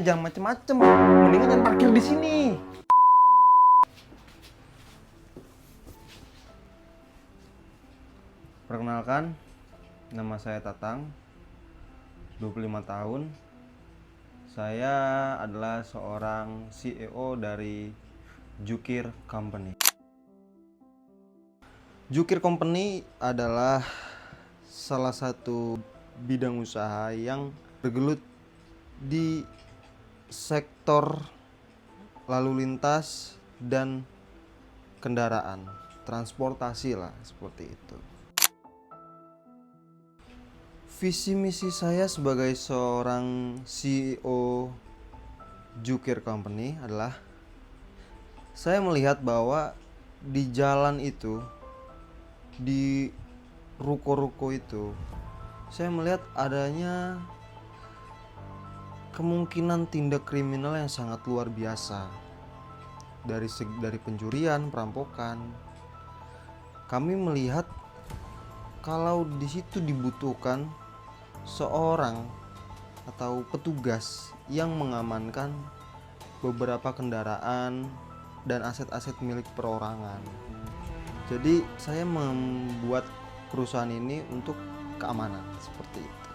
Jangan macem-macem, mendingan jangan parkir di sini. Perkenalkan, nama saya Tatang, 25 tahun. Saya adalah seorang CEO dari Jukir Company. Jukir Company adalah salah satu bidang usaha yang bergelut di sektor lalu lintas dan kendaraan, transportasi lah, seperti itu. Visi misi saya sebagai seorang CEO Jukir Company adalah saya melihat bahwa di jalan itu, di ruko-ruko itu, saya melihat adanya kemungkinan tindak kriminal yang sangat luar biasa. Dari pencurian, perampokan. Kami melihat kalau di situ dibutuhkan seorang atau petugas yang mengamankan beberapa kendaraan dan aset-aset milik perorangan. Jadi saya membuat perusahaan ini untuk keamanan seperti itu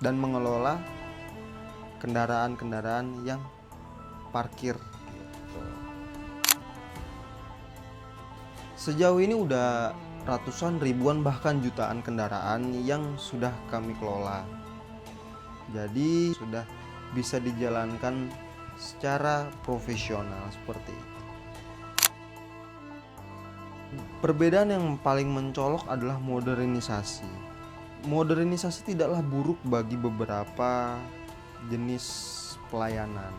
dan mengelola kendaraan-kendaraan yang parkir gitu. Sejauh ini udah ratusan, ribuan, bahkan jutaan kendaraan yang sudah kami kelola. Jadi sudah bisa dijalankan secara profesional seperti itu. Perbedaan yang paling mencolok adalah modernisasi. Modernisasi tidaklah buruk bagi beberapa jenis pelayanan.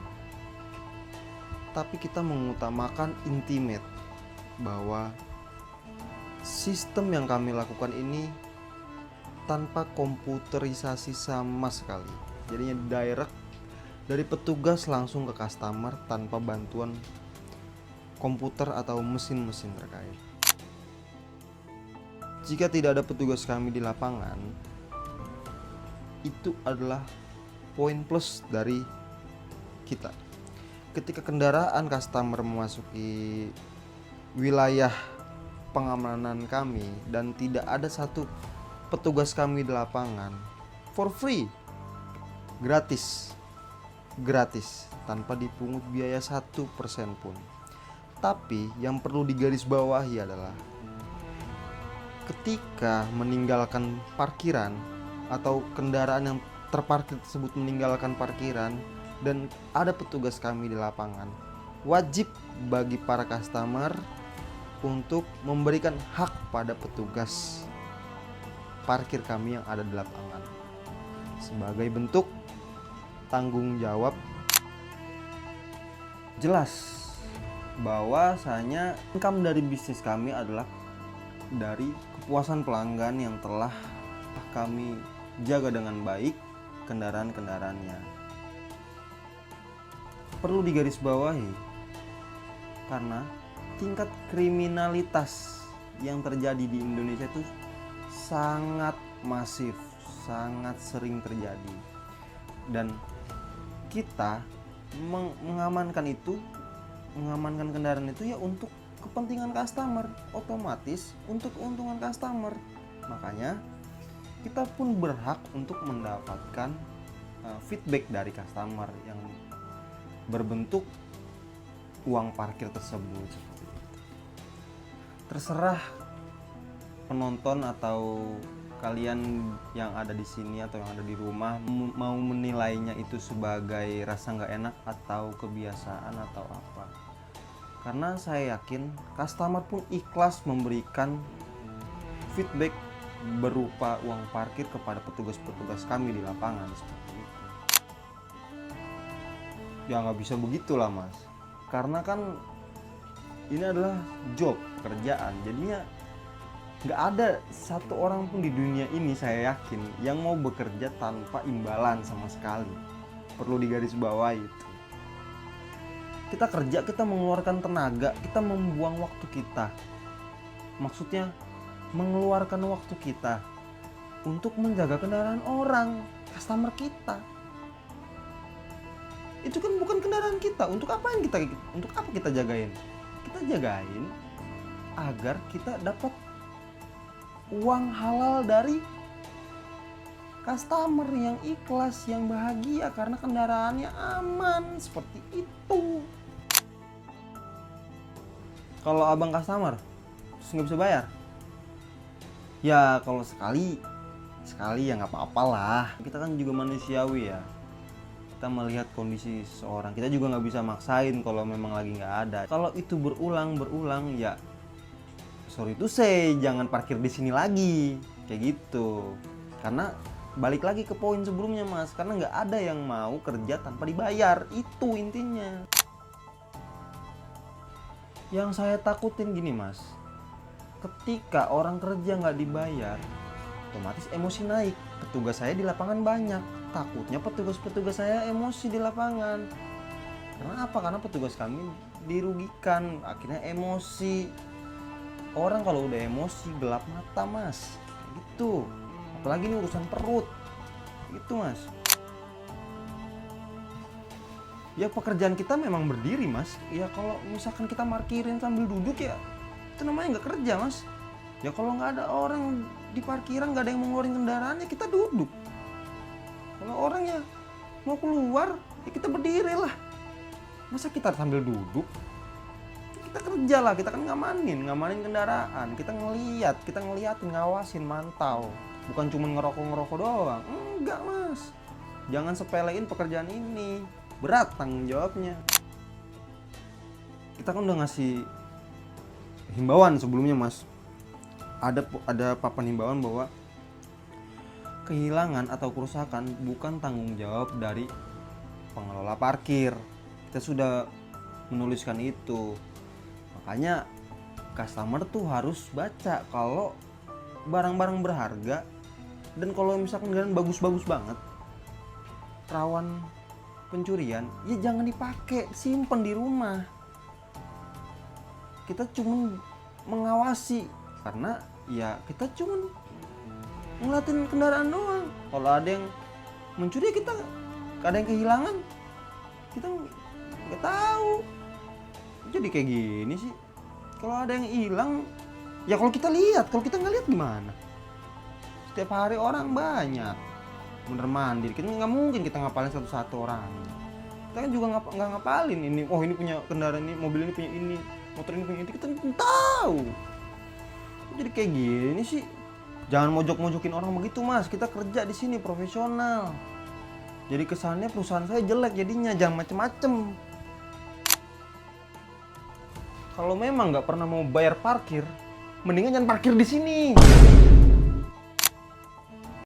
Tapi kita mengutamakan intimate, bahwa sistem yang kami lakukan ini tanpa komputerisasi sama sekali. Jadinya direct dari petugas langsung ke customer tanpa bantuan komputer atau mesin-mesin terkait. Jika tidak ada petugas kami di lapangan, itu adalah poin plus dari kita. Ketika kendaraan customer memasuki wilayah pengamanan kami dan tidak ada satu petugas kami di lapangan, for free, gratis tanpa dipungut biaya 1% pun. Tapi yang perlu digarisbawahi adalah ketika meninggalkan parkiran atau kendaraan yang terparkir tersebut meninggalkan parkiran dan ada petugas kami di lapangan, wajib bagi para customer untuk memberikan hak pada petugas parkir kami yang ada di lapangan sebagai bentuk tanggung jawab. Jelas bahwasanya income dari bisnis kami adalah dari kepuasan pelanggan yang telah kami jaga dengan baik kendaraan-kendaraannya. Perlu digarisbawahi karena tingkat kriminalitas yang terjadi di Indonesia itu sangat masif, sangat sering terjadi. Dan kita mengamankan kendaraan itu ya untuk kepentingan customer, otomatis untuk keuntungan customer. Makanya kita pun berhak untuk mendapatkan feedback dari customer yang berbentuk uang parkir tersebut. Terserah penonton atau kalian yang ada di sini atau yang ada di rumah mau menilainya itu sebagai rasa nggak enak atau kebiasaan atau apa. Karena saya yakin customer pun ikhlas memberikan feedback berupa uang parkir kepada petugas-petugas kami di lapangan seperti itu. Ya nggak bisa begitulah mas, karena kan ini adalah job, pekerjaan. Jadinya nggak ada satu orang pun di dunia ini saya yakin yang mau bekerja tanpa imbalan sama sekali. Perlu digarisbawahi itu. Kita kerja, kita mengeluarkan tenaga, kita membuang waktu kita. Maksudnya mengeluarkan waktu kita untuk menjaga kendaraan orang, customer kita. Itu kan bukan kendaraan kita. Untuk apa kita jagain? Kita jagain agar kita dapat uang halal dari customer yang ikhlas, yang bahagia karena kendaraannya aman, seperti itu. Kalau abang customer terus nggak bisa bayar, ya kalau sekali ya nggak apa-apa lah. Kita kan juga manusiawi ya, kita melihat kondisi seseorang, kita juga nggak bisa maksain kalau memang lagi nggak ada. Kalau itu berulang ya sorry to say, jangan parkir di sini lagi kayak gitu. Karena balik lagi ke poin sebelumnya mas, karena nggak ada yang mau kerja tanpa dibayar, itu intinya. Yang saya takutin gini mas, ketika orang kerja nggak dibayar, otomatis emosi naik. Petugas saya di lapangan banyak, takutnya petugas saya emosi di lapangan. Karena apa? Karena petugas kami dirugikan, akhirnya emosi. Orang kalau udah emosi gelap mata mas, gitu. Apalagi ini urusan perut, gitu mas. Ya pekerjaan kita memang berdiri mas. Ya kalau misalkan kita parkirin sambil duduk ya itu namanya nggak kerja mas. Ya kalau nggak ada orang di parkiran, nggak ada yang mau ngeluarin kendaraannya, kita duduk. Kalau orangnya mau keluar ya kita berdiri lah. Masa kita sambil duduk? Kita kerja lah, kita kan ngamanin kendaraan, kita ngeliatin, ngawasin, mantau. Bukan cuma ngerokok doang. Enggak mas, jangan sepelein pekerjaan ini, berat tanggung jawabnya. Kita kan udah ngasih himbauan sebelumnya mas, ada papan himbauan bahwa kehilangan atau kerusakan bukan tanggung jawab dari pengelola parkir. Kita sudah menuliskan itu. Makanya customer tuh harus baca kalau barang-barang berharga dan kalau misalkan kendaraan bagus-bagus banget, rawan pencurian, ya jangan dipakai, simpen di rumah. Kita cuma mengawasi karena ya kita cuma ngeliatin kendaraan doang. Kalau ada yang mencuri, kita ada yang kehilangan, kita nggak tahu. Jadi kayak gini sih, kalau ada yang hilang ya kalau kita lihat, kalau kita nggak lihat gimana? Setiap hari orang banyak bener mandir, kita nggak mungkin kita ngapalin satu-satu orang. Kita kan juga nggak ngapalin ini, oh ini punya kendaraan ini, mobil ini punya ini, motor ini punya ini, kita nggak tahu. Jadi kayak gini sih, jangan mojok-mojokin orang begitu mas. Kita kerja di sini profesional. Jadi kesannya perusahaan saya jelek jadinya, jangan macem-macem. Kalau memang nggak pernah mau bayar parkir, mendingan jangan parkir di sini.